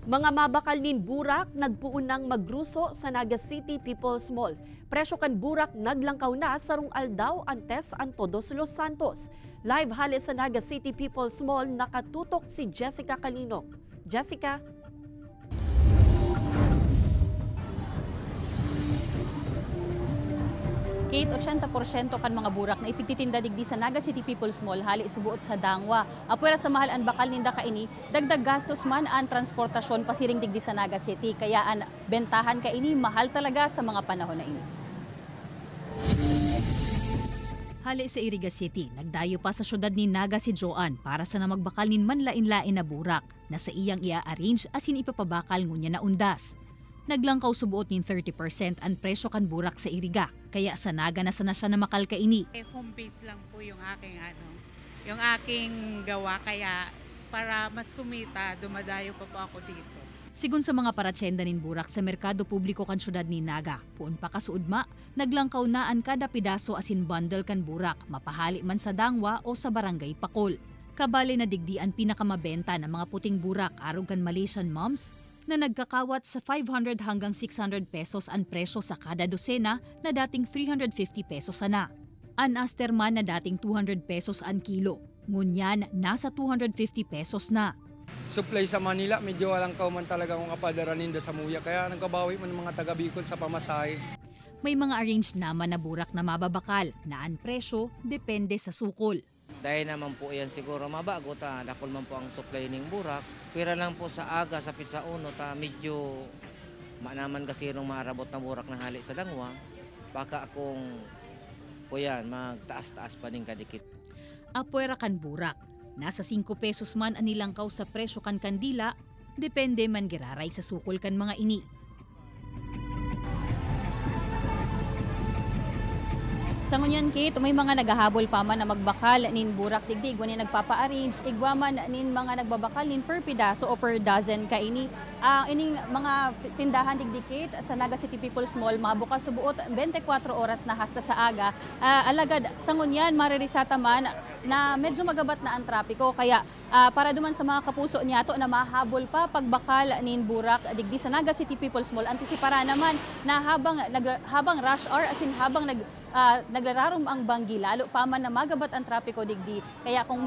Mga mabakal nin burak nagpuon ng magruso sa Naga City People's Mall. Presyo kan burak naglangkaw na sa rung aldaw antes an Todos Los Santos. Live hali sa Naga City People's Mall nakatutok si Jessica Calinok. Jessica. Kate, 80% kan mga burak na ipititinda digdi sa Naga City People's Mall hali subuot sa Dangwa. Apwera sa mahal an bakal ninda kaini, dagdag gastos man ang transportasyon pasiring digdi sa Naga City. Kaya ang bentahan kaini mahal talaga sa mga panahon na ini. Hali sa Iriga City, nagdayo pa sa syudad ni Naga si Joan para sa namagbakal nin manlain-lain na burak na sa iyang ia-arrange asin ipapabakal ngunya na undas. Naglangkaw subuot nin 30% ang presyo kan burak sa Iriga. Kaya sa Naga na sana siya na makalkaini. Home base lang po yung aking gawa, kaya para mas kumita, dumadayo pa po ako dito. Sigun sa mga paratsenda nin burak sa merkado publiko kan syudad ni Naga, puon pa kasuudma, naglangkaw na ang kada pidaso asin bundle kan burak, mapahali man sa Dangwa o sa barangay Pakol. Kabali na digdi ang pinakamabenta ng mga puting burak arog kan Malaysian moms, na nagkakawat sa 500 hanggang 600 pesos ang presyo sa kada dosena na dating 350 pesos na. An asterman na dating 200 pesos ang kilo, ngunyan nasa 250 pesos na. Supply sa Manila, medyo walang kauman talaga kung kapadaranin da sa Muya, kaya nagkabawi man mga taga Bicol sa pamasahe. May mga arranged naman na burak na mababakal na ang presyo depende sa sukol. Dahil naman po yan siguro mabago ta, dakol man po ang supply ng burak. Pira lang po sa aga sa pizza uno ta medyo manaman kasi nung maarabot na burak na hali sa Dangwa. Baka akong po yan magtaas-taas pa din kadikit. Apwera kan burak. Nasa 5 pesos man ang nilangkaw sa presyo kan kandila, depende man giraray sa sukol kan mga ini. Sa ngunyan, Kate, may mga nagahabol pa man na magbakal nin burak digdig wani nagpapa-arrange igwaman nin mga nagbabakal nin per pidaso o per dozen kaini. Ining mga tindahan digdig, Kate, sa Naga City People's Mall mabukas subuot 24 oras na hasta sa aga. Alagad sa ngunyan maririsata man na medyo magabat na ang trapiko, kaya para duman sa mga kapuso niya to na mahabol pa pagbakal nin burak digdi sa Naga City People's Mall, antisipara naman na habang rush hour asin habang naglararom ang banggi, lalo pa man na magabat ang trapiko digdi. Kaya kung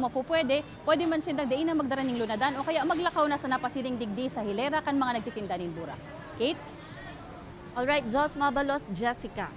mapupwede, pwede man sindang dain na magdaraning lunadan o kaya maglakaw na sa napasiring digdi sa hilera kan mga nagtitinda nin burak. Kate? Alright, Jos Mabalos, Jessica.